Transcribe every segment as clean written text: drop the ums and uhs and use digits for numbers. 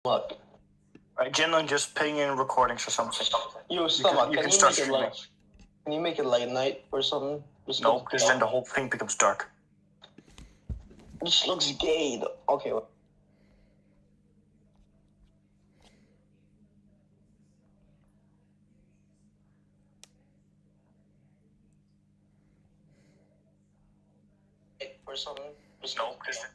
Look. Right, Jinlin, just ping in recordings or something. Yo, Stomach, can start streaming. Can you make it like night or something? No, because then the whole thing becomes dark. This looks gay, though. Okay. Or something? No, because...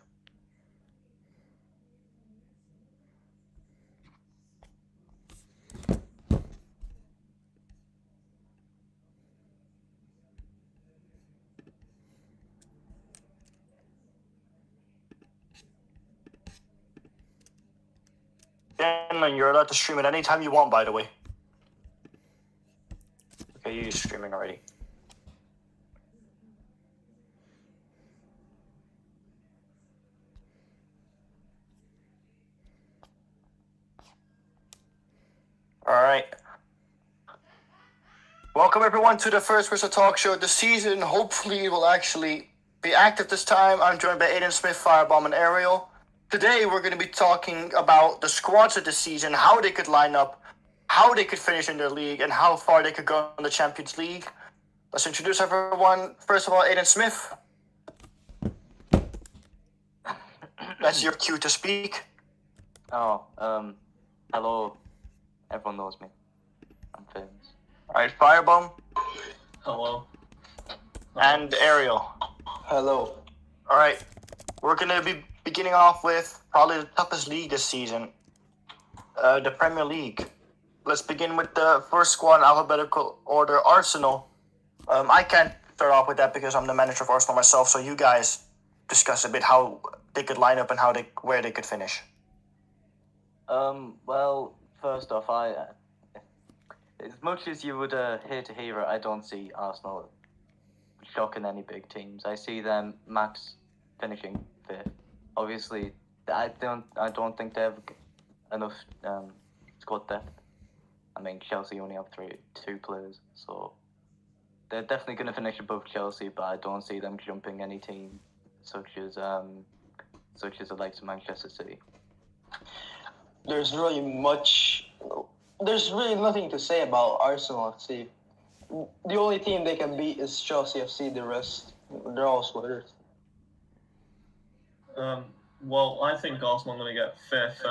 Jinlin, you're allowed to stream at any time you want, by the way. Okay, you're streaming already. Alright. Welcome everyone to the first RESA Talkshow of the season. Hopefully it will actually be active this time. I'm joined by Aiden Smith, Firebomb, and Ariel. Today we're going to be talking about the squads of the season, how they could line up, how they could finish in their league, and how far they could go in the Champions League. Let's introduce everyone. First of all, Aiden Smith. That's your cue to speak. Oh, hello. Everyone knows me. I'm famous. Alright, Firebomb. Hello. And Ariel. Hello. Alright, we're going to be beginning off with probably the toughest league this season. The Premier League. Let's begin with the first squad in alphabetical order, Arsenal. I can't start off with that because I'm the manager of Arsenal myself, so you guys discuss a bit how they could line up and where they could finish. Well, first off, as much as you would hate to hear it, I don't see Arsenal shocking any big teams. I see them max finishing fifth. Obviously, I don't think they have enough squad depth. I mean, Chelsea only have two players, so they're definitely going to finish above Chelsea. But I don't see them jumping any team such as the likes of Manchester City. There's really nothing to say about Arsenal FC. The only team they can beat is Chelsea FC. The rest, they're all sweaters. Well, I think Arsenal are going to get fifth.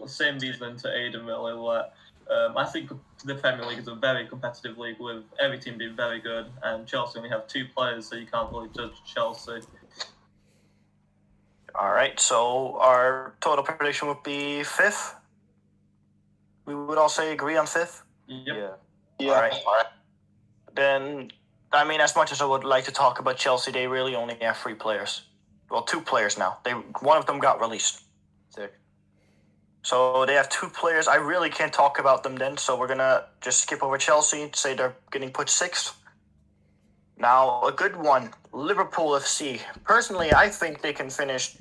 Same reason to Aiden really. I think the Premier League is a very competitive league with every team being very good, and Chelsea only have two players, so you can't really judge Chelsea. Alright, so our total prediction would be fifth. We would all say agree on fifth? Yep. Yeah. Alright. Then, I mean, as much as I would like to talk about Chelsea, they really only have 3 players. Well, 2 players now. One of them got released. Sick. So they have 2 players. I really can't talk about them then, so we're going to just skip over Chelsea and say they're getting put 6th. Now, a good one, Liverpool FC. Personally, I think they can finish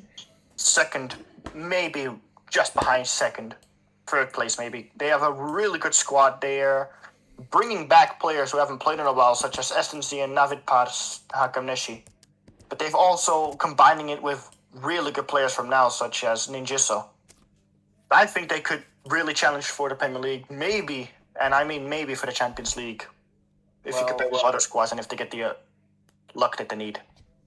2nd, maybe just behind 2nd. 3rd place, maybe. They have a really good squad there, bringing back players who haven't played in a while, such as Estensi and Navid Hakamneshi. But they've also combining it with really good players from now, such as Ninjiso. I think they could really challenge for the Premier League, maybe, and I mean maybe for the Champions League, if you compare with other squads and if they get the luck that they need.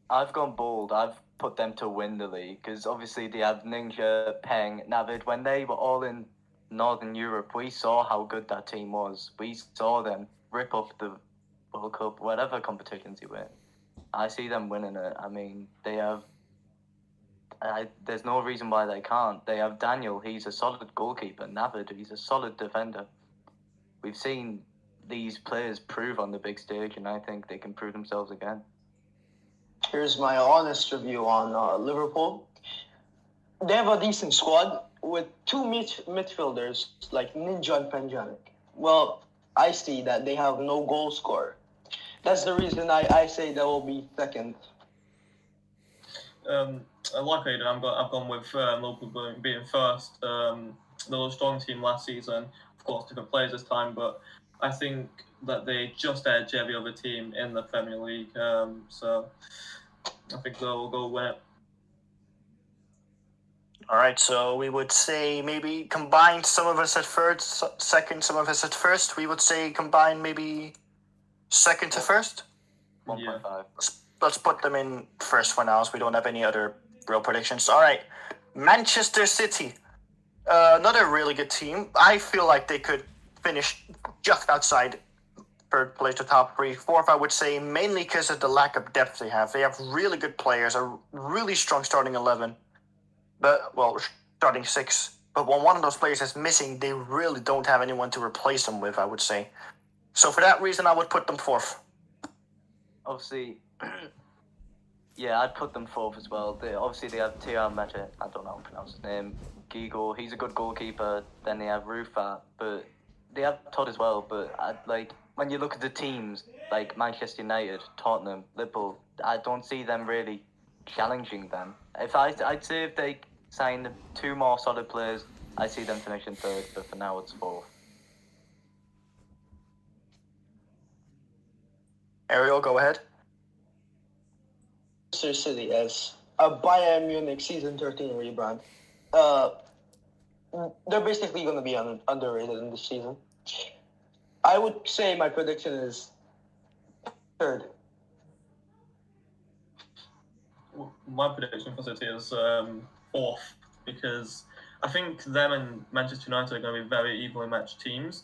I've gone bold. I've put them to win the league because obviously they have Ninja, Peng, Navid. When they were all in Northern Europe, we saw how good that team was. We saw them rip up the World Cup, whatever competitions you win. I see them winning it. I mean, they have... there's no reason why they can't. They have Daniel, he's a solid goalkeeper. Navid, he's a solid defender. We've seen these players prove on the big stage, and I think they can prove themselves again. Here's my honest review on Liverpool. They have a decent squad with 2 midfielders like Ninja and Penjanic. Well, I see that they have no goal scorer. That's the reason I say they will be 2nd. Like Aiden, I've gone with Liverpool being 1st. They were a strong team last season. Of course, different players this time, but I think that they just edge every other team in the Premier League. So I think they'll go win it. All right, so we would say maybe combine some of us at first, second, some of us at first. We would say combine maybe second to first. 1.5. Let's put them in first for now, as we don't have any other real predictions. All right, Manchester City, another really good team. I feel like they could finish just outside third place to top three. Fourth, I would say, mainly because of the lack of depth they have. They have really good players, a really strong starting 11. But, well, starting 6. But when one of those players is missing, they really don't have anyone to replace them with, I would say. So for that reason, I would put them fourth. Obviously, yeah, I'd put them fourth as well. They have Tia Mete, I don't know how to pronounce his name, Gigo, he's a good goalkeeper. Then they have Rufa, but they have Todd as well. But when you look at the teams, like Manchester United, Tottenham, Liverpool, I don't see them really challenging them. I'd say if they sign 2 more solid players, I see them finishing third, but for now it's fourth. Ariel, go ahead. Manchester City as a Bayern Munich season 13 rebrand. They're basically going to be underrated in this season. I would say my prediction is third. My prediction for City is fourth, because I think them and Manchester United are going to be very evenly matched teams,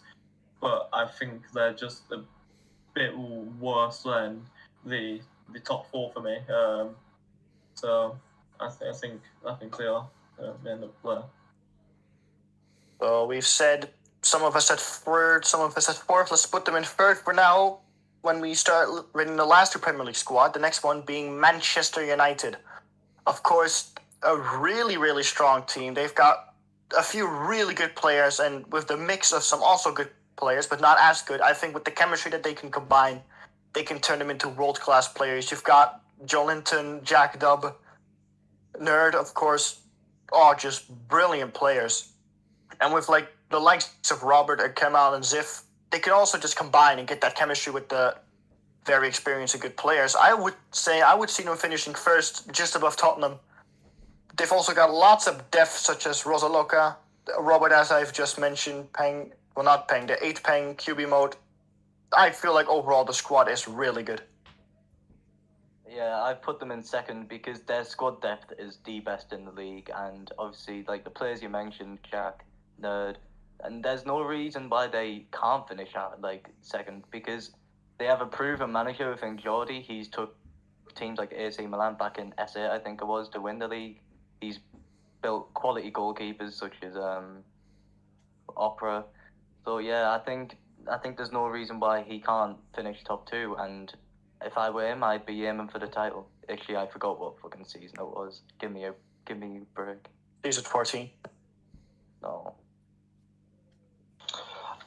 but I think they're just a bit worse than the top 4 for me. So I think they are they end up there. So we've said some of us at third, some of us at fourth. Let's put them in third for now. When we start reading the last 2 Premier League squad, the next one being Manchester United. Of course, a really, really strong team. They've got a few really good players, and with the mix of some also good players, but not as good, I think with the chemistry that they can combine, they can turn them into world-class players. You've got Joelinton, Jack Dubb, Nerd, of course, all just brilliant players. And with the likes of Robert and Kemal and Ziff, they can also just combine and get that chemistry with the very experienced and good players. I would see them finishing first, just above Tottenham. They've also got lots of depth, such as Rosa Loca, Robert, as I've just mentioned, the 8 Peng QB mode. I feel like overall the squad is really good. Yeah, I put them in second because their squad depth is the best in the league, and obviously, the players you mentioned, Jack, Nerd, and there's no reason why they can't finish out second, because they have a proven manager within Jordi. He's took teams like AC Milan back in SA, I think it was, to win the league. He's built quality goalkeepers such as Opera. So yeah, I think there's no reason why he can't finish top 2, and if I were him, I'd be aiming for the title. Actually, I forgot what fucking season it was. Give me a break. Season 14. No.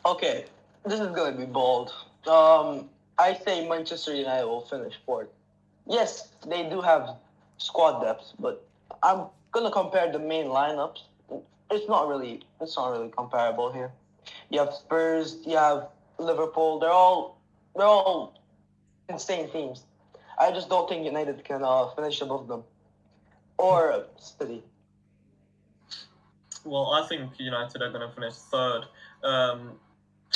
Okay, this is going to be bold. I say Manchester United will finish fourth. Yes, they do have squad depth, but I'm going to compare the main lineups. It's not really comparable here. You have Spurs, you have Liverpool. They're all insane teams. I just don't think United can finish above them, or City. Well, I think United are going to finish third.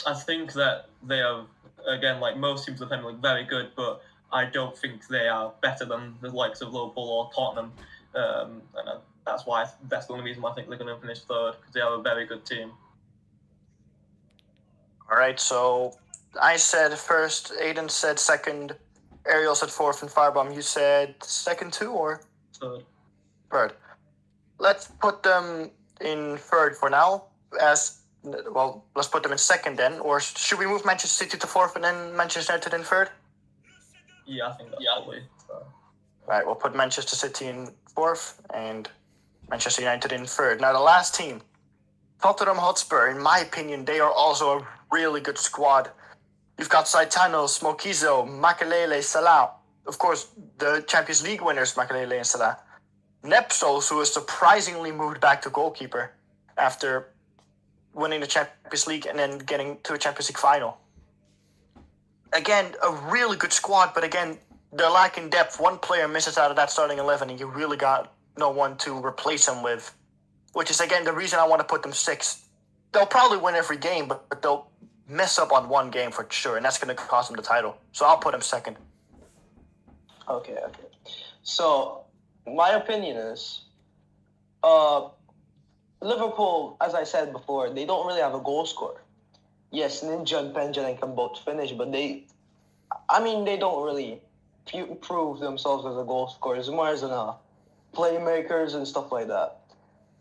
I think that they are, again, like most teams in the Premier League, very good, but I don't think they are better than the likes of Liverpool or Tottenham. And that's the only reason why I think they're going to finish third, because they are a very good team. All right, so I said first, Aiden said second, Ariel said fourth, and Firebomb, you said second too, or? Third. Let's put them in third for now. Let's put them in second then, or should we move Manchester City to fourth and then Manchester United in third? Yeah, I think that's probably. All right, we'll put Manchester City in fourth and Manchester United in third. Now the last team, Tottenham Hotspur. In my opinion, they are also a really good squad. You've got Saitano, Smokizo, Makelele, Salah. Of course, the Champions League winners, Makelele and Salah. Nepsos, who has surprisingly moved back to goalkeeper after winning the Champions League and then getting to a Champions League final. Again, a really good squad, but again, they're lacking depth. One player misses out of that starting 11, and you really got no one to replace him with. which is again the reason I want to put them 6th. They'll probably win every game, but they'll mess up on one game for sure, and that's going to cost them the title. So I'll put them 2nd. Okay. So my opinion is, Liverpool, as I said before, they don't really have a goal scorer. Yes, Ninja and Benjamin can both finish, but they don't really prove themselves as a goal scorer. It's more as playmakers and stuff like that.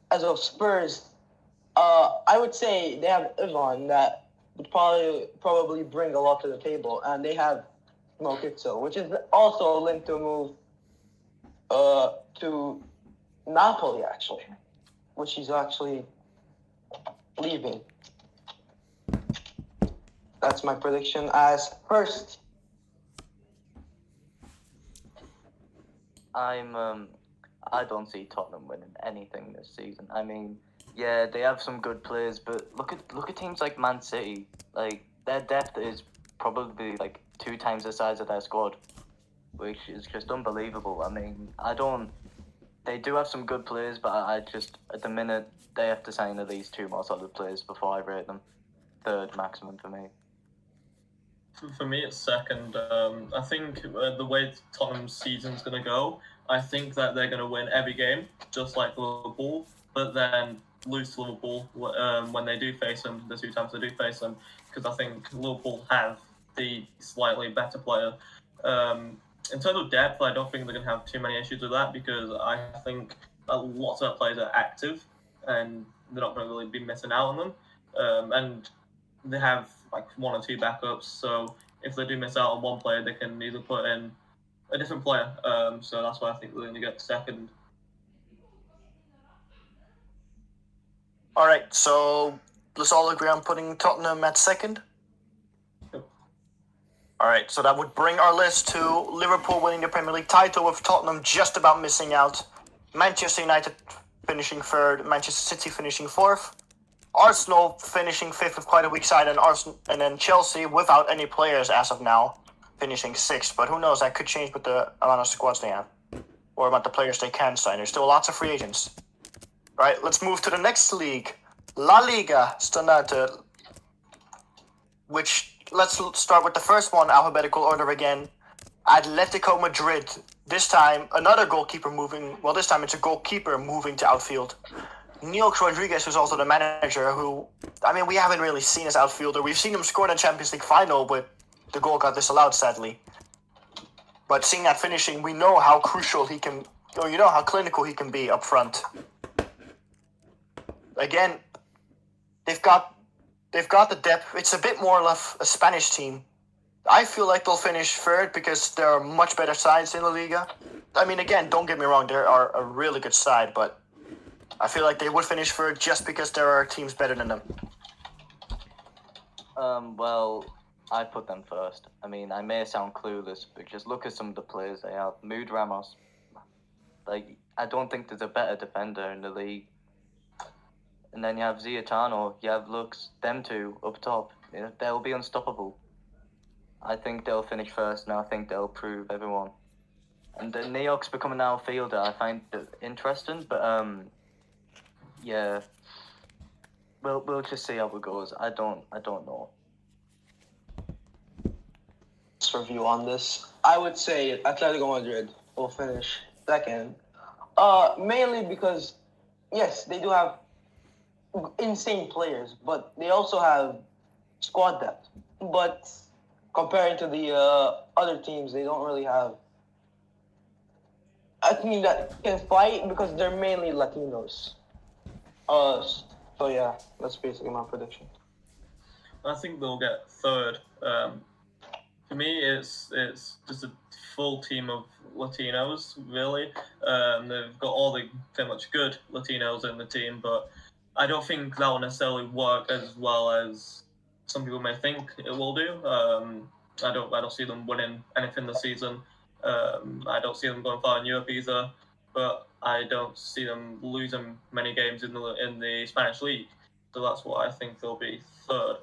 As of Spurs, I would say they have Ivan that would probably bring a lot to the table, and they have Mokitzo, which is also linked to a move to Napoli, actually, which he's actually leaving. That's my prediction as first. I don't see Tottenham winning anything this season. I mean, yeah, they have some good players, but look at teams like Man City. Like, their depth is probably like 2 times the size of their squad, which is just unbelievable. I mean, they do have some good players, but I just, at the minute, they have to sign at least 2 more solid players before I rate them 3rd maximum for me. For me, it's 2nd. I think the way Tottenham's season's going to go, I think that they're going to win every game, just like Liverpool, but then lose to Liverpool when they do face them, the 2 times they do face them, because I think Liverpool have the slightly better player. In terms of depth, I don't think they're going to have too many issues with that, because I think lots of their players are active, and they're not going to really be missing out on them. And they have like 1 or 2 backups, so if they do miss out on one player, they can either put in a different player. So that's why I think they're going to get 2nd. All right, so let's all agree on putting Tottenham at 2nd? Yep. All right, so that would bring our list to Liverpool winning the Premier League title with Tottenham just about missing out, Manchester United finishing 3rd, Manchester City finishing 4th, Arsenal finishing 5th with quite a weak side, and then Chelsea without any players as of now finishing 6th. But who knows? That could change with the amount of squads they have, or about the players they can sign. There's still lots of free agents. All right, let's move to the next league, La Liga Standard. Which let's start with the first one, alphabetical order again. Atletico Madrid. This time another goalkeeper moving. Well, this time it's a goalkeeper moving to outfield. Nils Rodriguez, who's also the manager, who, I mean, we haven't really seen as outfielder. We've seen him score in the Champions League final, but the goal got disallowed, sadly. But seeing that finishing, we know how crucial he can, or you know how clinical he can be up front. Again, they've got the depth. It's a bit more of a Spanish team. I feel like they'll finish 3rd because there are much better sides in La Liga. I mean, again, don't get me wrong, they are a really good side, but I feel like they would finish 3rd just because there are teams better than them. Well, I put them 1st. I mean, I may sound clueless, but just look at some of the players they have. Mood Ramos. Like, I don't think there's a better defender in the league. And then you have Zietano, you have Lux, them 2 up top. You know, they'll be unstoppable. I think they'll finish 1st, and I think they'll prove everyone. And then Neok's becoming an outfielder. I find it interesting, but yeah, we'll just see how it goes. I don't know. Review on this. I would say Atletico Madrid will finish 2nd. Mainly because, yes, they do have insane players, but they also have squad depth. But comparing to the other teams, they don't really have a team that can fight because they're mainly Latinos. So yeah, that's basically my prediction. I think they'll get 3rd. For me, it's just a full team of Latinos, really. They've got all the pretty much good Latinos in the team, but I don't think that will necessarily work as well as some people may think it will do. I don't see them winning anything this season. I don't see them going far in Europe either, but I don't see them losing many games in the Spanish league. So that's why I think they'll be 3rd.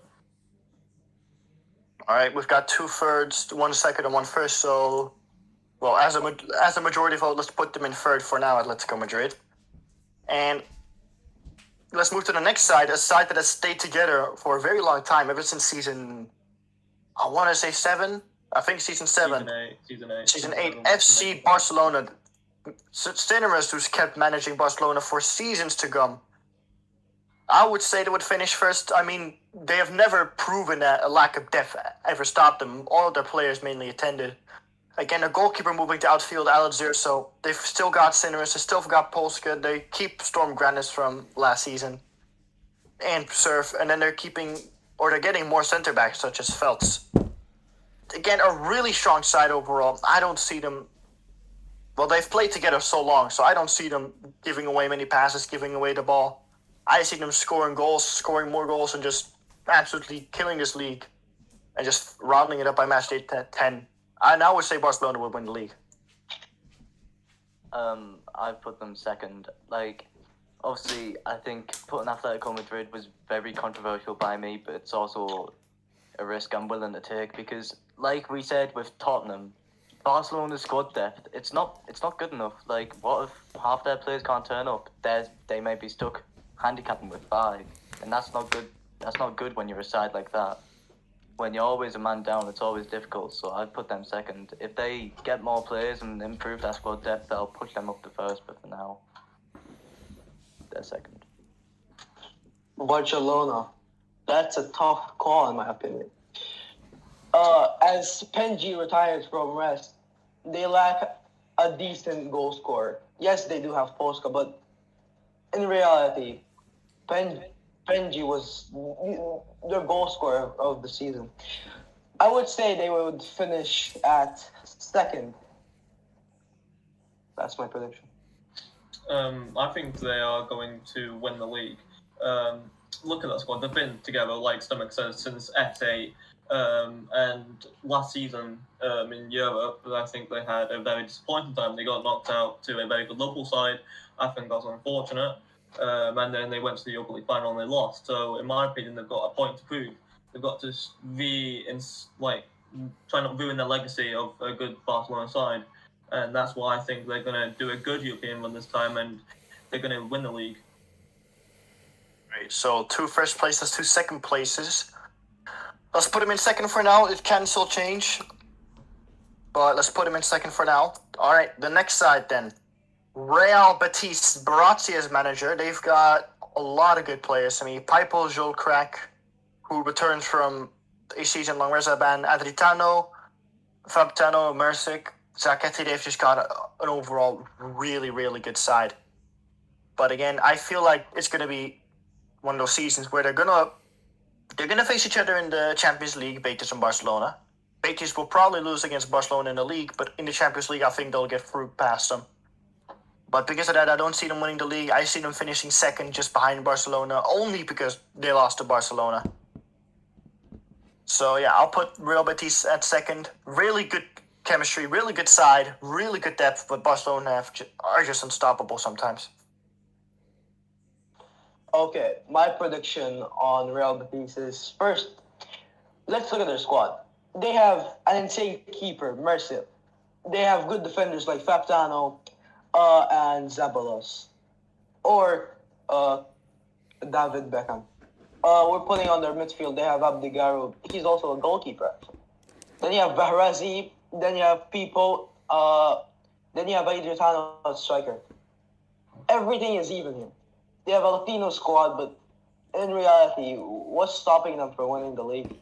All right, we've got 2 thirds, 1 second, and 1 first. So, well, as a majority vote, let's put them in 3rd for now, Atletico Madrid. And let's move to the next side, a side that has stayed together for a very long time, ever since season, I want to say 7. I think season 7. Season 8. FC Barcelona. Cinemas, who's kept managing Barcelona for seasons to come. I would say they would finish first. I mean, they have never proven that a lack of depth ever stopped them. All of their players mainly attended. Again, a goalkeeper moving to outfield, Alex, so they've still got Cinemas, they still got Polska, they keep Storm Grannis from last season, and Surf, and then they're getting more center backs such as Feltz. Again, a really strong side overall. I don't see them. Well, they've played together so long, so I don't see them giving away many passes, giving away the ball. I see them scoring more goals, and just absolutely killing this league, and just rounding it up by match day 10. I now would say Barcelona would win the league. I put them second. Obviously, I think putting Atletico Madrid was very controversial by me, but it's also a risk I'm willing to take because, like we said with Tottenham, Barcelona's squad depth, it's not good enough. What if half their players can't turn up? They may be stuck handicapping with 5, and that's not good. That's not good when you're a side like that. When you're always a man down, it's always difficult. So I'd put them second. If they get more players and improve that squad depth, that'll push them up to first. But for now, they're second. Barcelona. That's a tough call in my opinion. As Penji retires from rest, they lack a decent goal scorer. Yes, they do have Polska, but in reality, Penji was their goal scorer of the season. I would say they would finish at second. That's my prediction. I think they are going to win the league. Look at that squad. They've been together, like Stomach says, since F8. And last season in Europe, I think they had a very disappointing time. They got knocked out to a very good local side. I think that was unfortunate. And then they went to the Europa League final and they lost. So, in my opinion, they've got a point to prove. They've got to try not ruin their legacy of a good Barcelona side. And that's why I think they're going to do a good European run this time and they're going to win the league. Right, so 2 first places, 2 second places. Let's put them in second for now. It can still change. But let's put them in second for now. All right, the next side then. Real Betis, Barazzi as manager. They've got a lot of good players. I mean, Paipo Jolcrack, who returns from a season-long RESA ban. Adritano, Fabtano, Mercic, Zacchetti. They've just got an overall really, really good side. But again, I feel like it's going to be one of those seasons where they're gonna face each other in the Champions League, Betis and Barcelona. Betis will probably lose against Barcelona in the league, but in the Champions League, I think they'll get through past them. But because of that, I don't see them winning the league. I see them finishing second just behind Barcelona, only because they lost to Barcelona. So yeah, I'll put Real Betis at second. Really good chemistry, really good side, really good depth, but Barcelona are just unstoppable sometimes. Okay, my prediction on Real Betis is first, let's look at their squad. They have an insane keeper, Mercic. They have good defenders like Faptano and Zabalos. Or David Beckham. We're putting on their midfield, they have Abdigaru. He's also a goalkeeper. Then you have Bahrazi. Then you have Pipo. Then you have Adriano as striker. Everything is even here. They have a Latino squad, but in reality, what's stopping them from winning the league?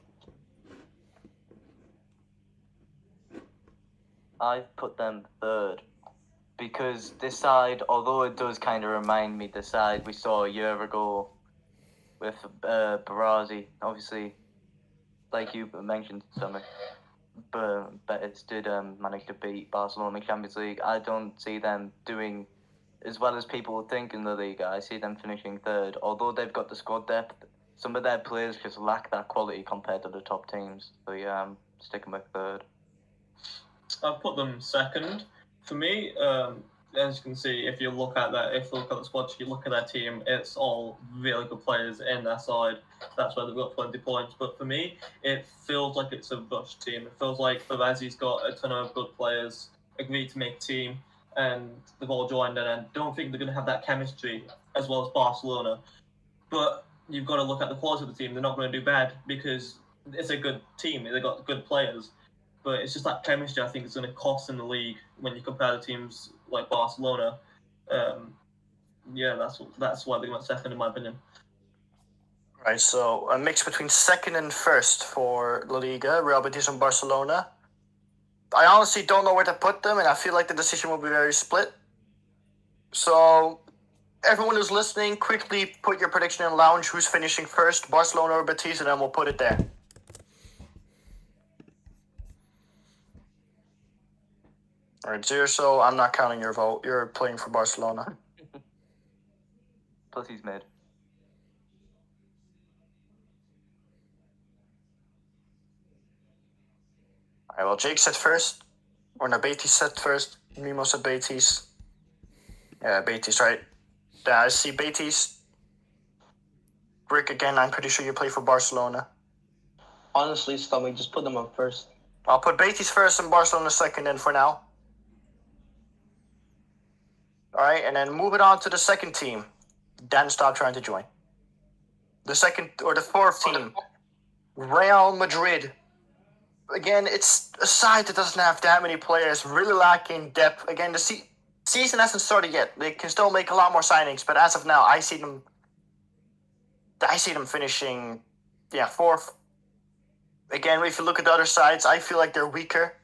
I put them third because this side, although it does kind of remind me the side we saw a year ago with Barazzi, obviously, like you mentioned, Stomach, but Betis did manage to beat Barcelona in the Champions League. I don't see them doing as well as people would think in the Liga. I see them finishing third. Although they've got the squad depth, some of their players just lack that quality compared to the top teams. So yeah, I'm sticking with third. I've put them second. For me, as you can see, if you look at the squad, you look at their team, it's all really good players in their side. That's why they've got 20 points. But for me, it feels like it's a rushed team. It feels like Barazzi's got a ton of good players, agreed to make a team, and they've all joined in, and I don't think they're going to have that chemistry as well as Barcelona. but you've got to look at the quality of the team. They're not going to do bad because it's a good team. They've got good players. But it's just that chemistry I think is going to cost in the league when you compare the teams like Barcelona. That's why they went second in my opinion. Right, so a mix between second and first for La Liga, Real Betis and Barcelona. I honestly don't know where to put them, and I feel like the decision will be very split. So, everyone who's listening, quickly put your prediction in Lounge. Who's finishing first, Barcelona or Betis, and then we'll put it there. All right, Zirso, I'm not counting your vote. You're playing for Barcelona. Plus he's mid. All right, well, Jake said first. Or no, Betis said first. Mimo said Betis. Yeah, Betis, right? Yeah, I see Betis. Rick, again, I'm pretty sure you play for Barcelona. Honestly, Stomach, just put them up first. I'll put Betis first and Barcelona second in for now. All right, and then moving on to the second team. Dan, stop trying to join. The fourth team, Real Madrid. Again, it's a side that doesn't have that many players, really lacking depth. Again, the season hasn't started yet. They can still make a lot more signings, but as of now, I see them finishing, fourth. Again, if you look at the other sides, I feel like they're weaker.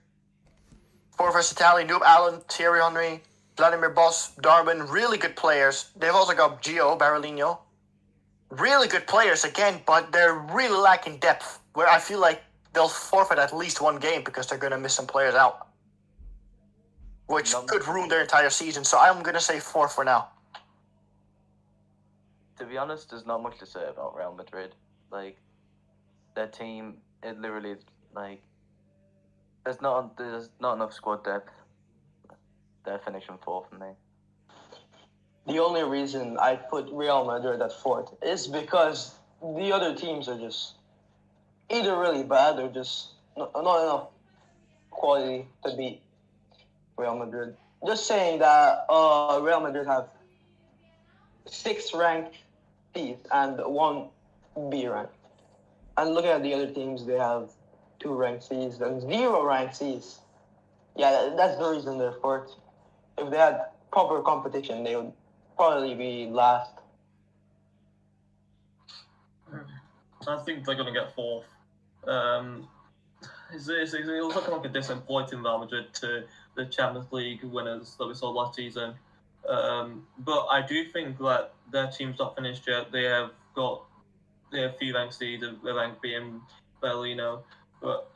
Fourth versus Italy, Noob Allen, Thierry Henry, Vladimir Boss, Darwin, really good players. They've also got Gio Barolino. Really good players again, but they're really lacking depth, where I feel like they'll forfeit at least one game because they're going to miss some players out, which could ruin their entire season. So I'm going to say 4 for now. To be honest, there's not much to say about Real Madrid. Like, their team, it literally, like, there's not enough squad depth. They're finishing 4th for me. The only reason I put Real Madrid at 4th is because the other teams are just either really bad or just not enough quality to beat Real Madrid. Just saying that Real Madrid have 6 ranked C's and 1 B rank. And looking at the other teams, they have 2 ranked C's and 0 ranked C's. Yeah, that's the reason they're 4th. If they had proper competition, they would probably be last. I think they're going to get 4th. It's looking like a disappointing Real Madrid to the Champions League winners that we saw last season. But I do think that their team's not finished yet. They have a few rank C's, the rank being Berlino. But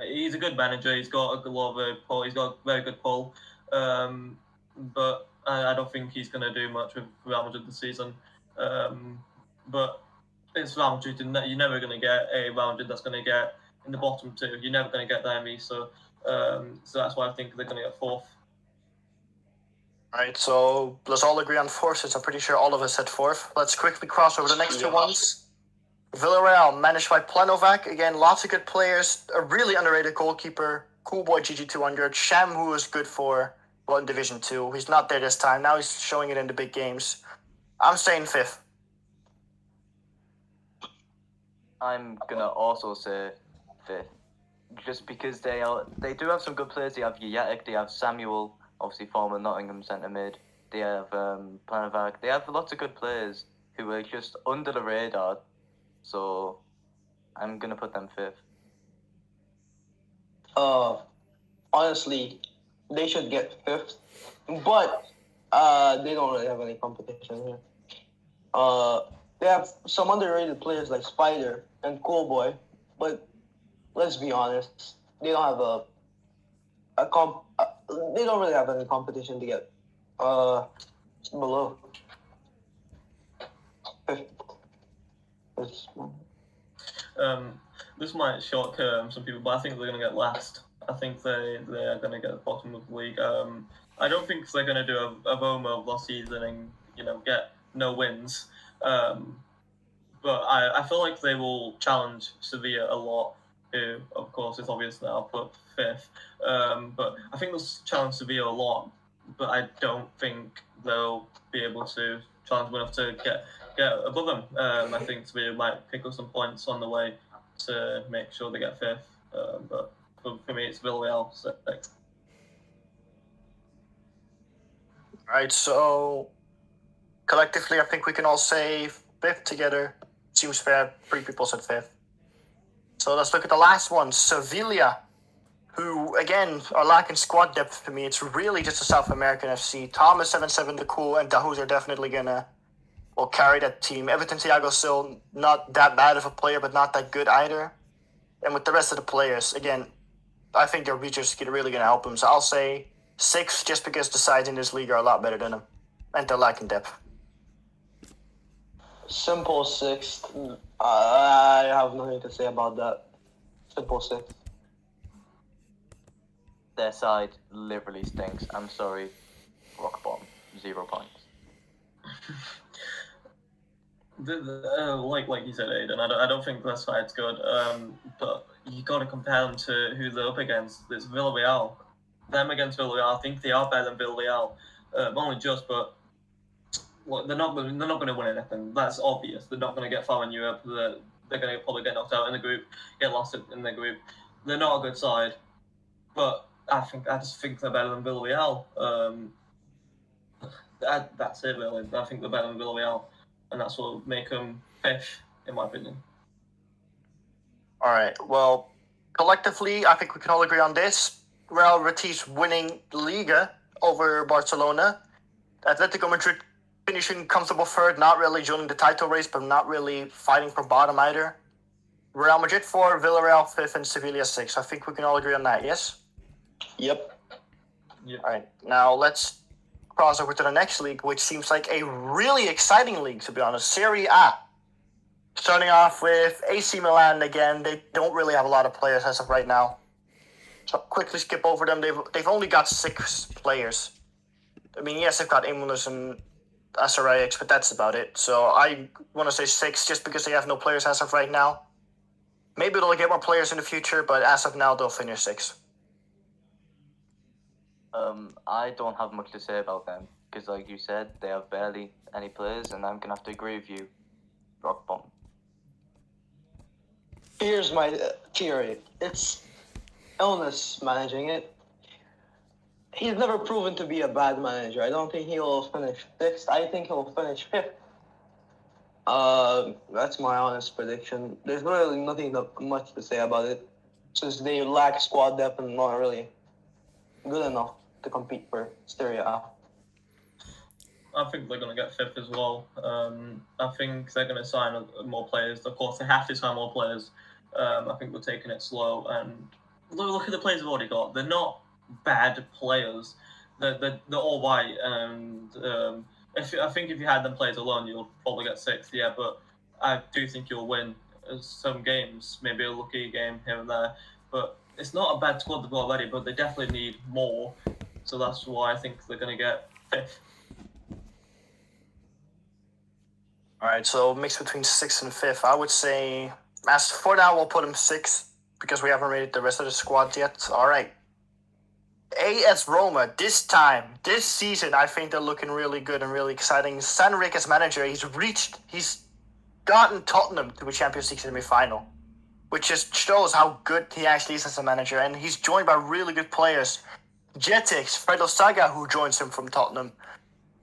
he's a good manager. He's got a lot of pull. He's got a very good pull. But I don't think he's going to do much with Real Madrid this season. But it's Real Madrid. You're never going to get a Real Madrid that's going to get in the bottom 2. You're never going to get them. So that's why I think they're going to get 4th. Right, so let's all agree on 4th, since I'm pretty sure all of us said 4th. Let's quickly cross over the next 2 ones. Villarreal, managed by Planovac. Again, lots of good players. A really underrated goalkeeper. Cool boy GG200. Sham, who was good for in Division 2. He's not there this time. Now he's showing it in the big games. I'm saying 5th. I'm gonna also say 5th, just because they do have some good players. They have Yatek, they have Samuel, obviously former Nottingham centre mid. They have Planovac. They have lots of good players who are just under the radar. So I'm gonna put them 5th. Honestly, they should get 5th, but they don't really have any competition here. They have some underrated players like Spider and Cool Boy, but let's be honest, they don't have they don't really have any competition to get below 5th. This might shock some people, but I think they're going to get last. I think they are going to get the bottom of the league. I don't think they're going to do a Roma of last season and get no wins. But I feel like they will challenge Sevilla a lot, who, of course, it's obvious now, put 5th. But I think they'll challenge Sevilla a lot but I don't think they'll be able to challenge enough to get above them. I think Sevilla might pick up some points on the way to make sure they get fifth. But for me, it's Villarreal sixth. All right, so collectively, I think we can all say fifth together. Seems fair. 3 people said fifth. So let's look at the last one, Sevilla, who, again, are lacking squad depth for me. It's really just a South American FC. Thomas, 7-7, Decool, and Dahuz are definitely going to carry that team. Everton Thiago's still not that bad of a player, but not that good either. And with the rest of the players, again, I think their reachers are really going to help him. So I'll say 6, just because the sides in this league are a lot better than him. And they're lacking depth. Simple sixth. I have nothing to say about that. Simple sixth. Their side literally stinks. I'm sorry. Rock bottom. 0 points. Like you said, Aiden, I don't think their side's good. But you got to compare them to who they're up against. It's Villarreal. Them against Villarreal, I think they are better than Villarreal. Only just, but they're not going to win anything. That's obvious. They're not going to get far in Europe. They're going to probably get knocked out in the group, get lost in the group. They're not a good side, but I just think they're better than Villarreal. That's it really. I think they're better than Villarreal, and that's what will make them fifth, in my opinion. All right. Well, collectively, I think we can all agree on this. Real Betis winning Liga over Barcelona. Atletico Madrid finishing comfortable third, not really joining the title race, but not really fighting for bottom either. Real Madrid 4, Villarreal 5th, and Sevilla 6. I think we can all agree on that, yes? Yep. All right. Now let's cross over to the next league, which seems like a really exciting league, to be honest. Serie A. Starting off with AC Milan again. They don't really have a lot of players as of right now. So quickly skip over them. They've only got 6 players. I mean, yes, they've got Imunos and Asaraix, but that's about it. So I want to say 6 just because they have no players as of right now. Maybe they'll get more players in the future, but as of now, they'll finish 6. I don't have much to say about them because, like you said, they have barely any players, and I'm gonna have to agree with you. Rock bottom. Here's my theory. It's illness managing it. He's never proven to be a bad manager. I don't think he'll finish 6th. I think he'll finish 5th. That's my honest prediction. There's really nothing much to say about it, since they lack squad depth and not really good enough to compete for Serie A. I think they're going to get 5th as well. I think they're going to sign more players. Of course, they have to sign more players. I think they're taking it slow. And look at the players they've already got. They're not bad players. They're all right. And I think if you had them players alone, you'll probably get 6th. Yeah, but I do think you'll win some games. Maybe a lucky game here and there. But it's not a bad squad they've got already, but they definitely need more. So that's why I think they're going to get 5th. All right, so mix between 6th and 5th. I would say, as for now, we'll put him 6th because we haven't rated the rest of the squad yet. All right. AS Roma, this season, I think they're looking really good and really exciting. Sanrik as manager, he's gotten Tottenham to a Champions League semi-final, which just shows how good he actually is as a manager. And he's joined by really good players. Jetix, Fredo Saga, who joins him from Tottenham.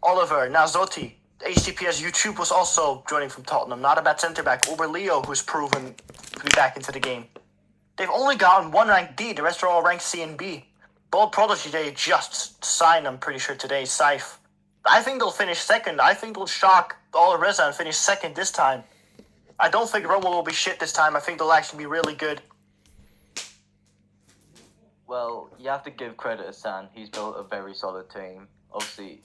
Oliver, Nazotti. HTPS YouTube was also joining from Tottenham. Not a bad centre-back. Uber Leo, who's proven to be back into the game. They've only gotten 1 ranked D. The rest are all ranked C and B. Bold Prodigy, they just signed, I'm pretty sure, today, Saif. I think they'll finish 2nd. I think they'll shock all RESA and finish 2nd this time. I don't think Roma will be shit this time. I think they'll actually be really good. Well, you have to give credit to San. He's built a very solid team. Obviously,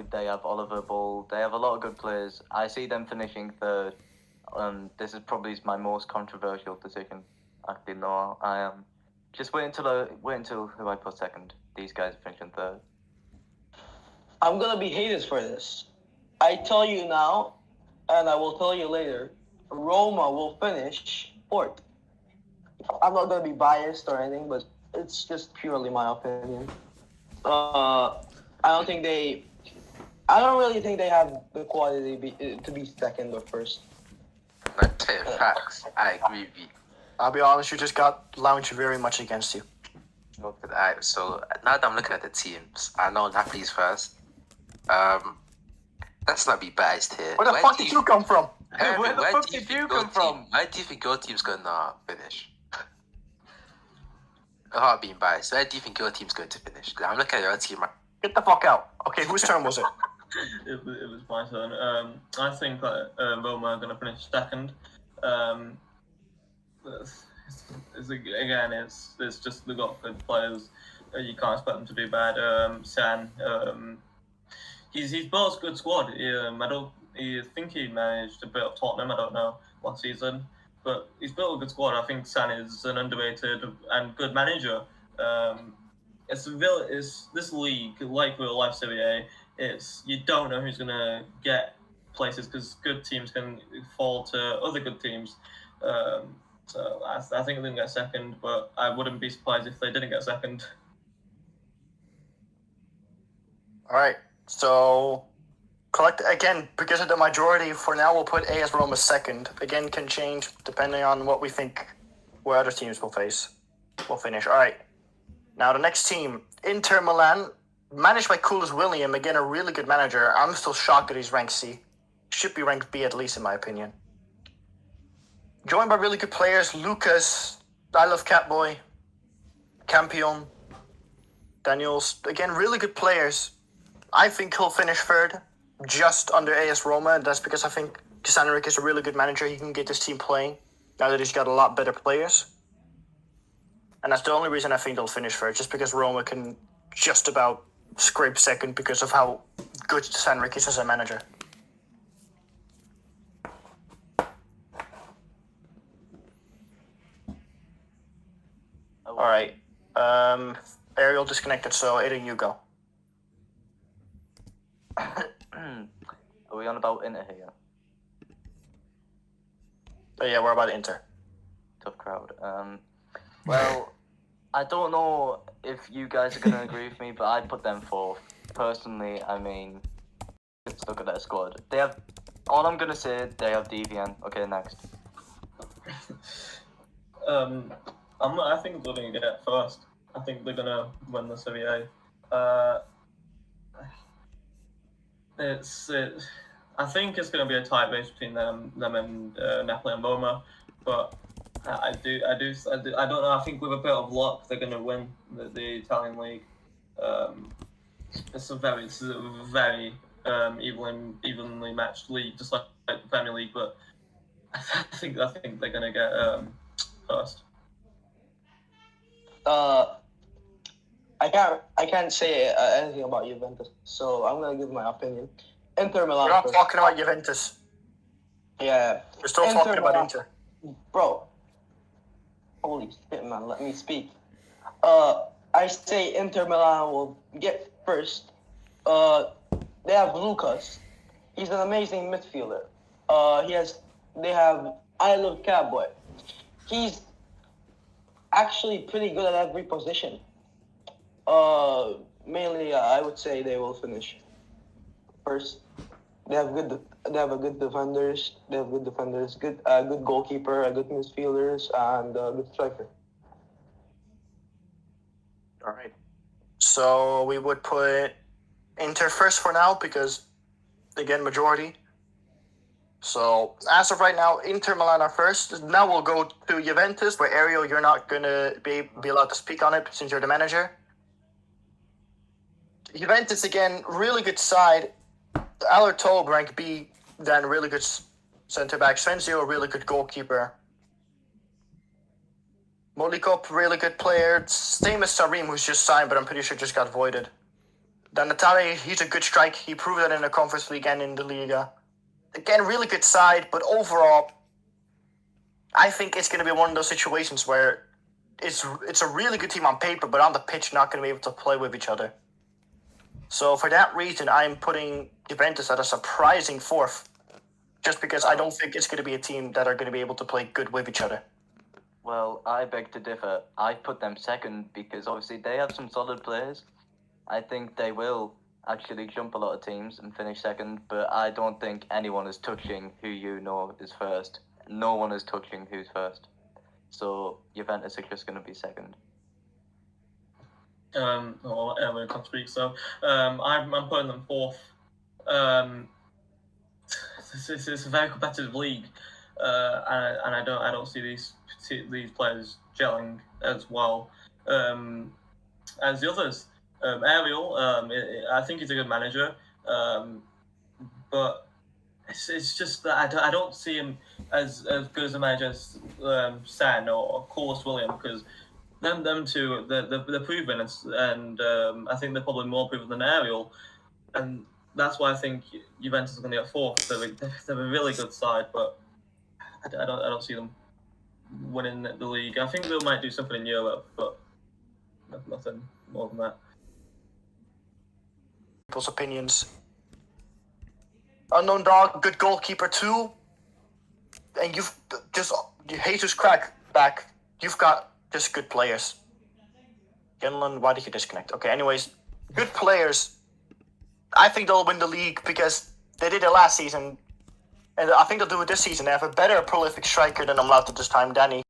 they have Oliver Ball. They have a lot of good players. I see them finishing 3rd. This is probably my most controversial decision. Actually, no, I am. Just wait until who I put 2nd. These guys are finishing 3rd. I'm gonna be hated for this. I tell you now, and I will tell you later. Roma will finish 4th. I'm not gonna be biased or anything, but it's just purely my opinion. I don't think they. I don't really think they have the quality to be second or first. That's it, facts. I agree with you. I'll be honest, you just got Lounge very much against you. Alright, so now that I'm looking at the teams, I know Napoli's first. Let's not be biased here. Where the fuck did you come from? Henry, Where the where fuck do you did think you your come from? Where do you think your team's gonna finish? Without being biased, where do you think your team's going to finish? 'Cause I'm looking at your team. Get the fuck out. Okay, whose turn was it? It was my turn. I think that Roma are going to finish second. It's just they've got good players. You can't expect them to do bad. San, he's built a good squad. I think he managed a bit of Tottenham. I don't know last season, but he's built a good squad. I think San is an underrated and good manager. It's this league, like real life Serie A. You don't know who's gonna get places because good teams can fall to other good teams. So I think they're gonna get second, but I wouldn't be surprised if they didn't get second. All right. So, collect again because of the majority. For now, we'll put AS Roma second. Again, can change depending on what we think where other teams will finish. All right. Now the next team, Inter Milan, managed by Koulibaly William. Again, a really good manager. I'm still shocked that he's ranked C. Should be ranked B at least, in my opinion. Joined by really good players, Lucas, I love Catboy, Campion, Daniels. Again, really good players. I think he'll finish third, just under AS Roma, and that's because I think Casanric is a really good manager. He can get this team playing now that he's got a lot better players. And that's the only reason I think they'll finish third, just because Roma can just about scrape second because of how good Casanric is as a manager. All right. Ariel disconnected, so Aiden, you go. Are we on about Inter here? Oh, yeah, we're about Inter. Tough crowd. Well, I don't know if you guys are going to agree with me, but I'd put them fourth. Personally, I mean, let's look at their squad. They have, all I'm going to say, they have DVN. Okay, next. I think they're going to get first. I think they're going to win the Serie A. I think it's going to be a tight race between them and Napoli and Roma, but I don't know. I think with a bit of luck, they're going to win the Italian league. It's a very evenly matched league, just like the Premier League. But I think they're going to get first. I can't say anything about Juventus, so I'm gonna give my opinion. Inter Milan. We're not first. talking about Juventus. Yeah. We're still talking about Inter. Bro. Holy shit, man! Let me speak. I say Inter Milan will get first. They have Lucas. He's an amazing midfielder. They have I love Catboy. He's actually pretty good at every position. Mainly, I would say they will finish first. They have good defenders. Good goalkeeper, good midfielders, and good striker. All right. So we would put Inter first for now because, again, majority. So as of right now, Inter Milan are first. Now we'll go to Juventus, where Ariel, you're not gonna be allowed to speak on it since you're the manager. Juventus again, really good side. Alertob rank B, then really good centre back. Svenzio, really good goalkeeper. Molikop, really good player. Same as Sarim, who's just signed, but I'm pretty sure just got voided. Then Natale, he's a good strike. He proved that in the Conference League and in the Liga. Again, really good side, but overall, I think it's going to be one of those situations where it's a really good team on paper, but on the pitch, not going to be able to play with each other. So for that reason, I'm putting Juventus at a surprising fourth, just because I don't think it's going to be a team that are going to be able to play good with each other. Well, I beg to differ. I put them second because obviously they have some solid players. I think they will actually jump a lot of teams and finish second, but I don't think anyone is touching who you know is first. No one is touching who's first. So Juventus are just going to be second. Well, Elliot can speak. So I'm putting them fourth. It's a very competitive league, and I don't see these players gelling as well as the others. Ariel, I think he's a good manager, but it's just that I don't see him as good as a manager as San or Course William, because them two they're proven, and I think they're probably more proven than Ariel, and that's why I think Juventus are going to get fourth. They're a really good side, but I don't see them winning the league. I think they might do something in Europe, but nothing more than that. People's opinions. Unknown Dog, good goalkeeper too. And you've just Jesus crack back. You've got just good players. Genland, why did you disconnect? Okay, anyways, good players. I think they'll win the league because they did it last season, and I think they'll do it this season. They have a better prolific striker than I'm allowed to this time, Danny.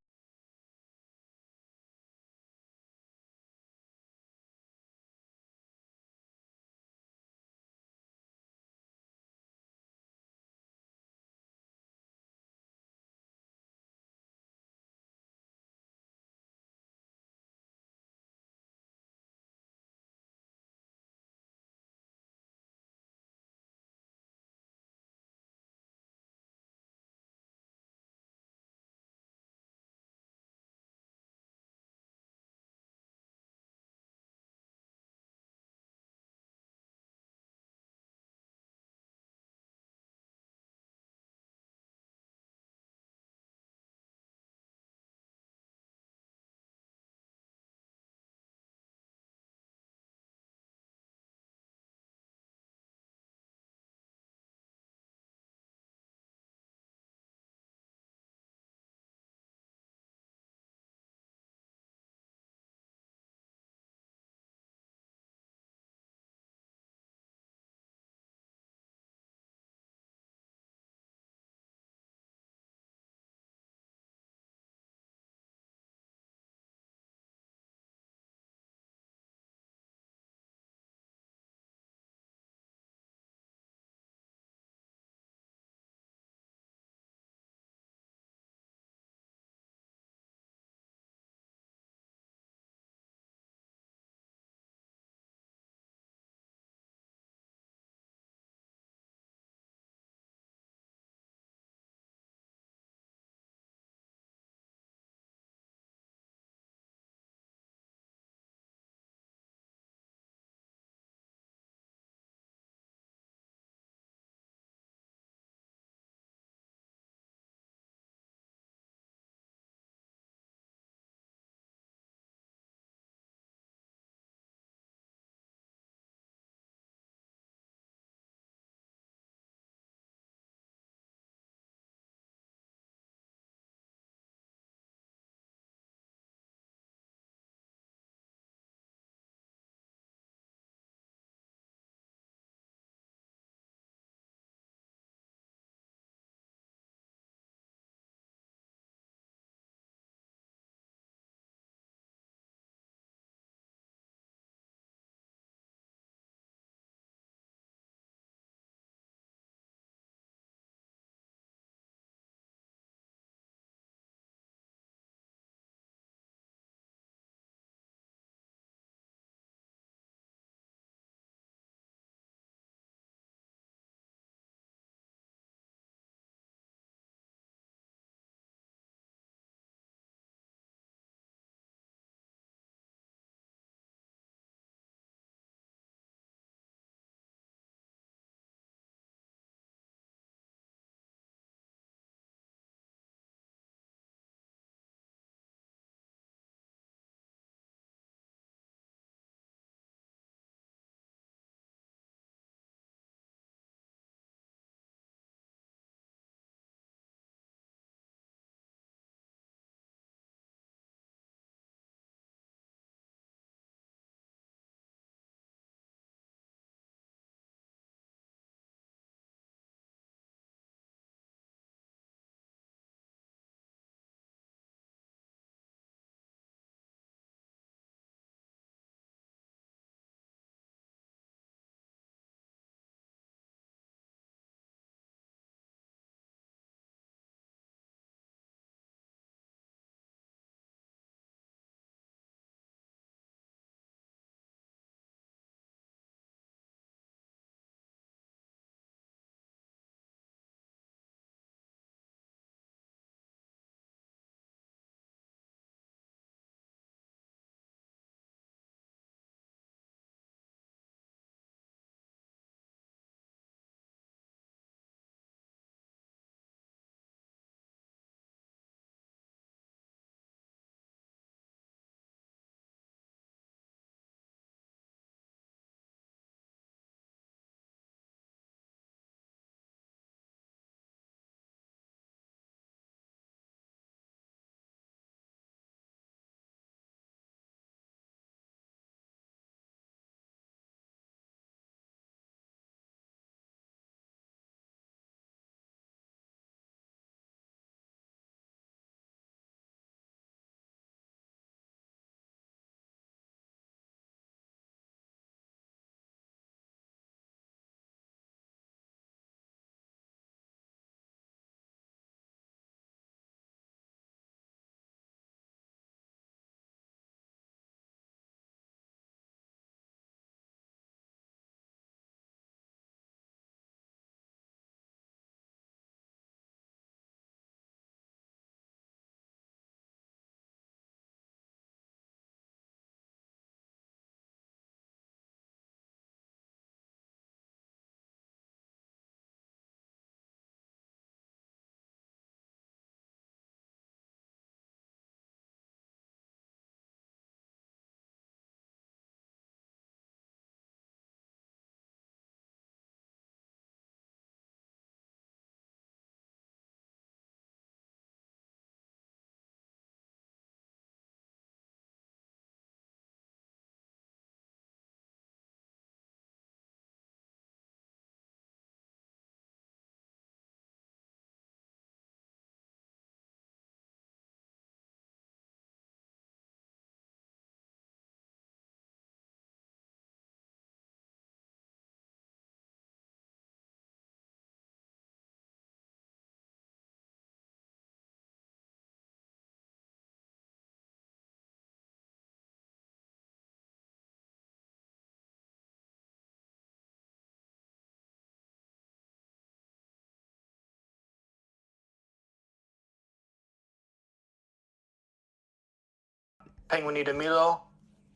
Penguin de Milo.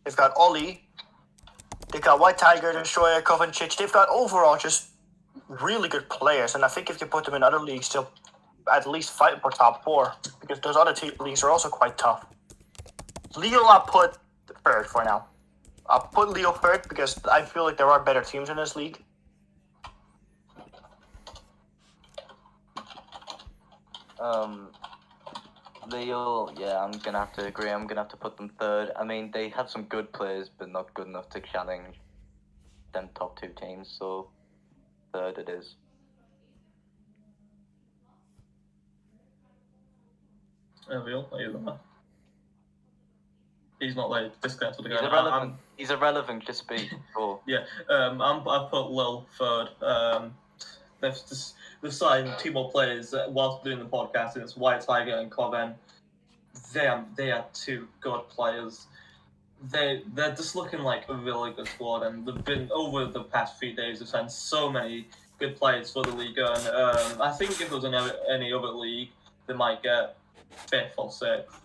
They've got Oli. They've got White Tiger, Destroyer, Kovacic. They've got overall just really good players. And I think if you put them in other leagues, they'll at least fight for top 4. Because those other leagues are also quite tough. Leo, I'll put third for now. I'll put Leo third because I feel like there are better teams in this league. Lille, yeah, I'm gonna have to agree. I'm gonna have to put them third. I mean, they have some good players, but not good enough to challenge them top 2 teams. So third it is. Real, are you there? He's not like disconnected again. He's irrelevant. Just speak. Cool. Yeah, I put Lil third. They've signed 2 more players whilst doing the podcast, and it's White Tiger and Coven. They are 2 good players. They're just looking like a really good squad, and they've been over the past few days. They've signed so many good players for the Liga, and I think if there was any other league, they might get 5th or 6th.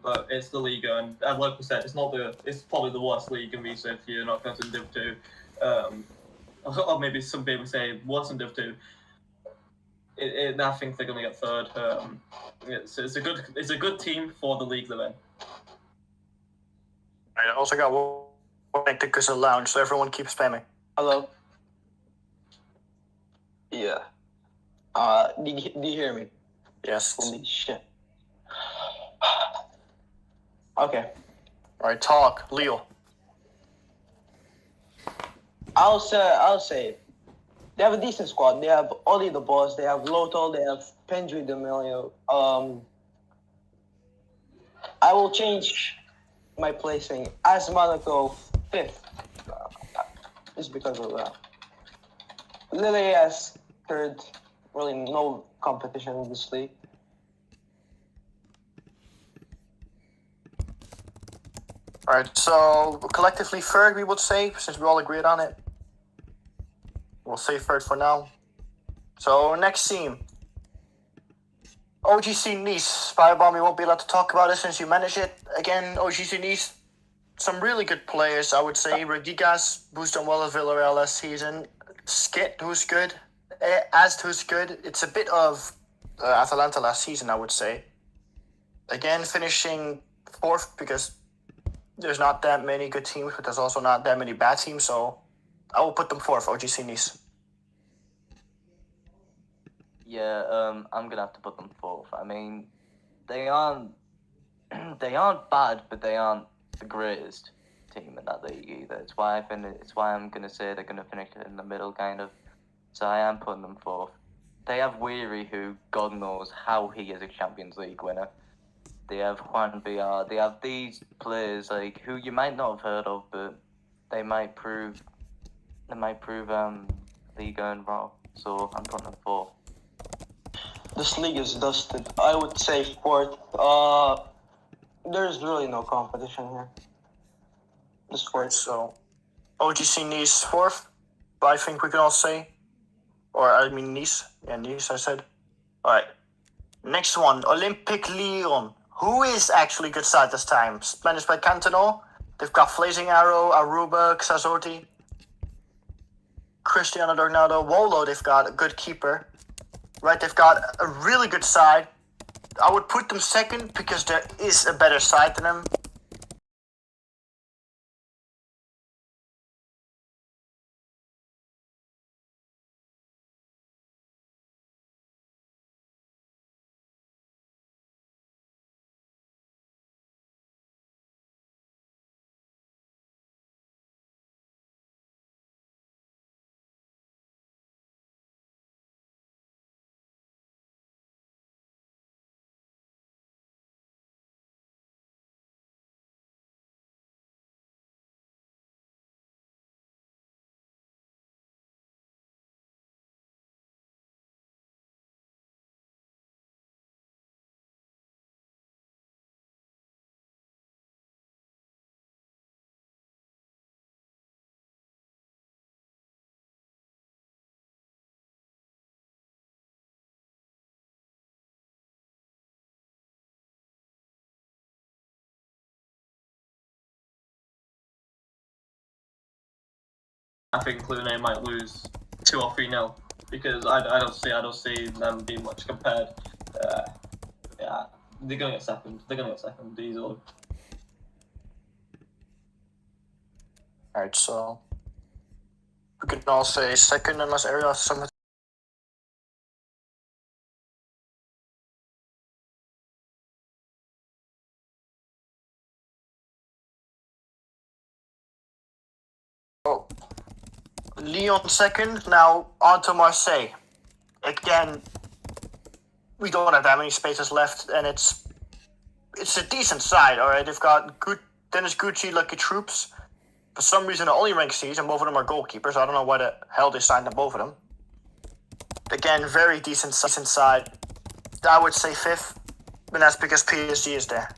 But it's the Liga, and like we said, it's probably the worst league in RESA if you're not going to Div 2. Or maybe some people say worse than Div 2. I think they're going to get third. It's a good team for the league they're in. I also got one tickers lounge, so everyone keeps spamming. Hello. Yeah. Do you hear me? Yes. Holy shit. Okay. Alright, talk. Leo. I'll say it. They have a decent squad. They have Oli the boss. They have Loto. They have Pendry D'Amelio. I will change my placing as Monaco 5th. Just because of that. Lille as 3rd. Really no competition in this league. Alright, so collectively third we would say, since we all agreed on it. We'll say third for now. So next team. OGC Nice. Firebomb, we won't be allowed to talk about it since you manage it. Again, OGC Nice, some really good players, I would say. Rodigas boosted well at Villarreal last season. Skit, who's good. Ast, who's good. It's a bit of Atalanta last season, I would say. Again, finishing 4th because there's not that many good teams, but there's also not that many bad teams, so I will put them 4th, OGC Nice. Yeah, I'm gonna have to put them 4th. I mean, they aren't bad, but they aren't the greatest team in that league either. It's why I'm gonna say they're gonna finish in the middle, kind of. So I am putting them 4th. They have Weary, who God knows how he is a Champions League winner. They have Juan BR. They have these players like who you might not have heard of, but they might prove Liga and Raw. So I'm putting them 4th. This league is dusted. I would say 4th. There's really no competition here. Just 4th. So OGC Nice 4th, but I think we can all say, or I mean Nice. Yeah, Nice, I said. Alright. Next one, Olympic Lyon. Who is actually good side this time? Managed by Cantano. They've got Flazing Arrow, Aruba, Xazotti, Cristiano Dornado, Wolo. They've got a good keeper. Right, they've got a really good side. I would put them 2nd because there is a better side than them. I think Clune might lose 2 or 3-0 because I don't see them being much compared. Yeah, they're gonna get second. They're gonna get second easily. Alright, so we can all say second unless Ariel has something. Oh. Lyon second, now on to Marseille. Again, we don't have that many spaces left, and it's a decent side, alright? They've got good Dennis Gucci, Lucky Troops. For some reason, it only ranks C's, and both of them are goalkeepers. I don't know why the hell they signed them, both of them. Again, very decent side. I would say fifth, and that's because PSG is there.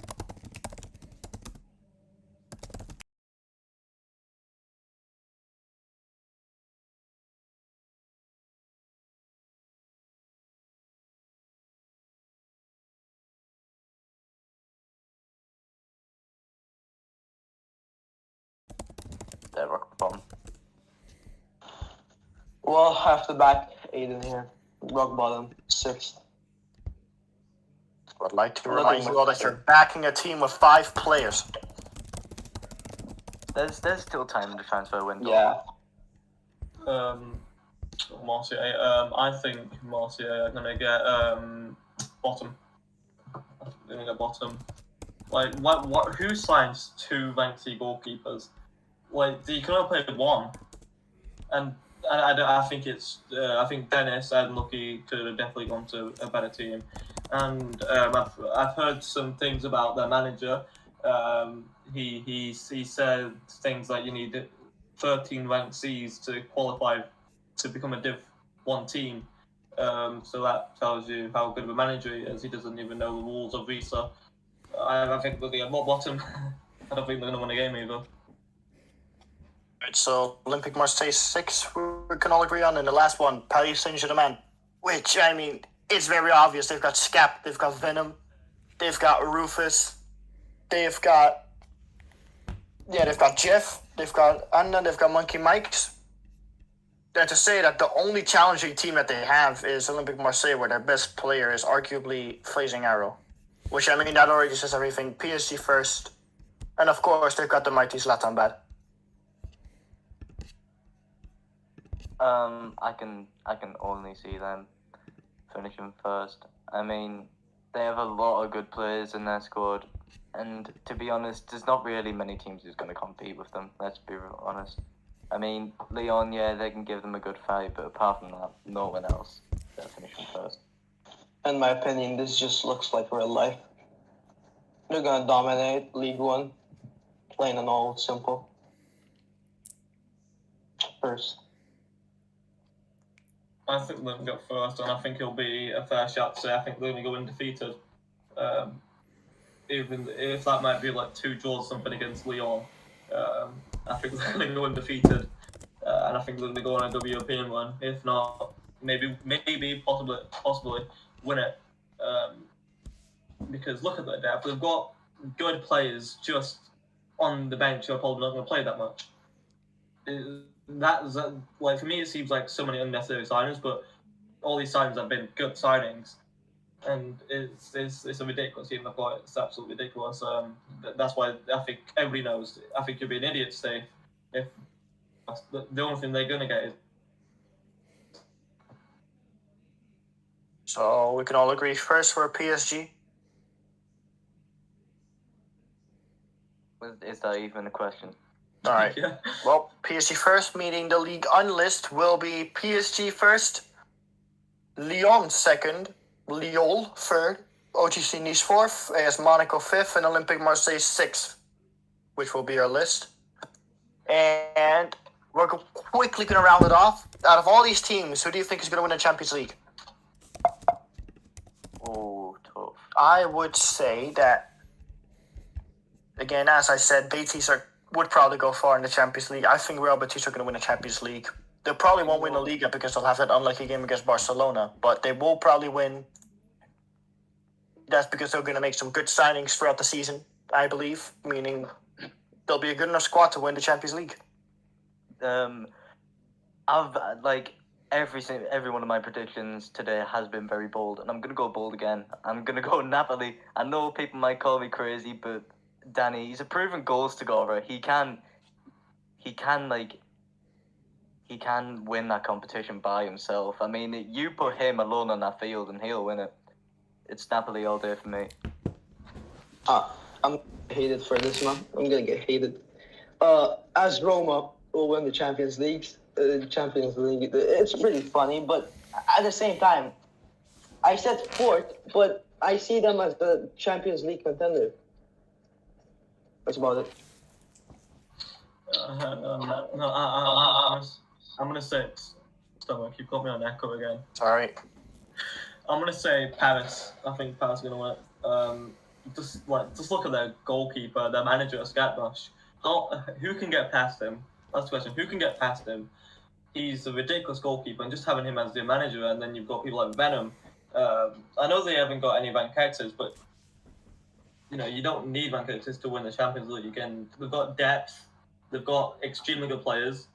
They're rock bottom. Well, have to back Aiden here. Rock bottom, 6th. I'd like to remind you all that you're backing a team with 5 players. There's still time in the transfer window. Yeah. Marseille. I think Marseille are gonna get bottom. They're gonna get bottom. Like what? Who signs 2 ranked C goalkeepers? Like you can only play with 1, and I think it's I think Dennis and Lucky could have definitely gone to a better team, and I've heard some things about their manager. He said things like you need 13 ranked C's to qualify to become a Div 1 team. So that tells you how good of a manager he is. He doesn't even know the rules of RESA. I think they'll be at bottom. I don't think they're going to win a game either. Right, so Olympique Marseille 6, we can all agree on. And the last one, Paris Saint-Germain. Which, I mean, it's very obvious. They've got Scap, they've got Venom, they've got Rufus, they've got Jeff, they've got Anna, they've got Monkey Mike's. And to say that the only challenging team that they have is Olympique Marseille, where their best player is arguably Blazing Arrow. Which, I mean, that already says everything. PSG first. And of course, they've got the mighty Zlatan bad. I can only see them finishing first. I mean, they have a lot of good players in their squad, and to be honest, there's not really many teams who's going to compete with them. Let's be real honest. I mean, Lyon, yeah, they can give them a good fight, but apart from that, no one else. They're finishing first. In my opinion, this just looks like real life. They're gonna dominate League 1. Plain and all, simple. First. I think they'll go first, and I think it'll be a fair shot to say I think they're going to go undefeated. Even if that might be like 2 draws or something against Lyon, I think they're going to go undefeated, and I think they're going to go on a European run. If not, maybe possibly win it. Because look at their depth; they've got good players just on the bench who are probably not going to play that much. Like for me, it seems like so many unnecessary signings, but all these signings have been good signings, and it's a ridiculous team they've got. It's absolutely ridiculous. That's why I think everybody knows. I think you'd be an idiot to say if the only thing they're going to get is. So we can all agree first for PSG. Is that even a question? All right. Yeah. Well, PSG first, meaning the Ligue 1 list will be PSG first, Lyon second, Lyon third, OGC Nice fourth, AS Monaco fifth, and Olympique Marseille sixth, which will be our list. And we're quickly going to round it off. Out of all these teams, who do you think is going to win the Champions League? Oh, tough. I would say that, again, as I said, Betis would probably go far in the Champions League. I think Real Betis are going to win the Champions League. They probably won't win the Liga because they'll have that unlucky game against Barcelona, but they will probably win. That's because they're going to make some good signings throughout the season, I believe, meaning they'll be a good enough squad to win the Champions League. I've every one of my predictions today has been very bold, and I'm gonna go bold again. I'm gonna go Napoli. I know people might call me crazy, but Danny, he's a proven goal scorer. He can win that competition by himself. I mean, you put him alone on that field, and he'll win it. It's Napoli all day for me. I'm hated for this one. I'm gonna get hated. As Roma will win the Champions League, it's pretty funny, but at the same time, I said fourth, but I see them as the Champions League contender. That's about it. I'm gonna say it's. Don't keep calling me on echo again. Sorry. I'm gonna say Paris. I think Paris are gonna win it. Just look at their goalkeeper, their manager, Skatbash. Who can get past him? That's the question. Who can get past him? He's a ridiculous goalkeeper, and just having him as their manager, and then you've got people like Venom. I know they haven't got any Vankexes, but you don't need Vankexes to win the Champions League. Again, they've got depth. They've got extremely good players.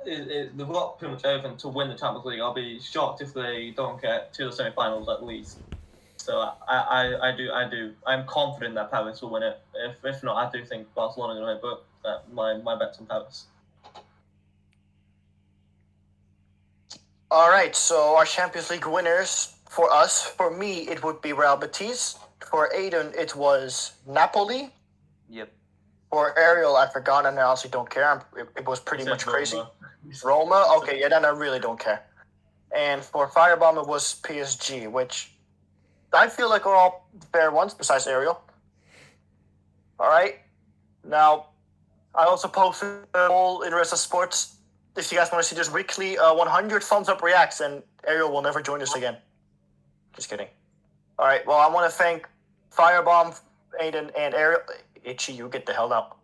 They've got pretty much everything to win the Champions League. I'll be shocked if they don't get to the semi-finals at least. So I do. I'm confident that Paris will win it. If not, I do think Barcelona will win it. But my bet's on Paris. All right, so our Champions League winners for us, for me, it would be Real Betis. For Aiden, it was Napoli. Yep. For Ariel, I forgot, and I honestly don't care. It was pretty much crazy. Roma. Roma? Okay, yeah, then I really don't care. And for Firebomb, it was PSG, which I feel like are all fair ones, besides Ariel. All right. Now, I also posted a poll in RESA Sports. If you guys want to see this weekly 100 thumbs up reacts, and Ariel will never join us again. Just kidding. All right, well, I want to thank Firebomb, Aiden, and Ariel. Itchy, you get the hell out.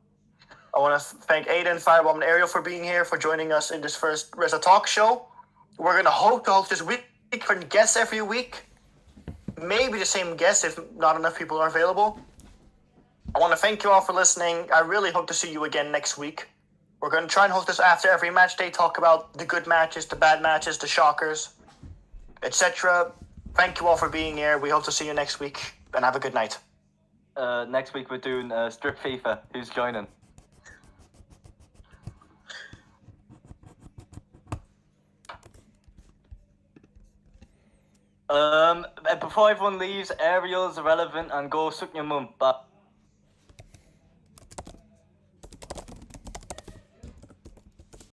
I want to thank Aiden, Firebomb, and Ariel for being here, for joining us in this first RESA Talk show. We're going to hope to host this week for guests every week. Maybe the same guests if not enough people are available. I want to thank you all for listening. I really hope to see you again next week. We're going to try and host this after every match day, talk about the good matches, the bad matches, the shockers, etc. Thank you all for being here. We hope to see you next week, and have a good night. Next week we're doing Strip FIFA. Who's joining? Before everyone leaves, Ariel's irrelevant and go suck your mum. Bye.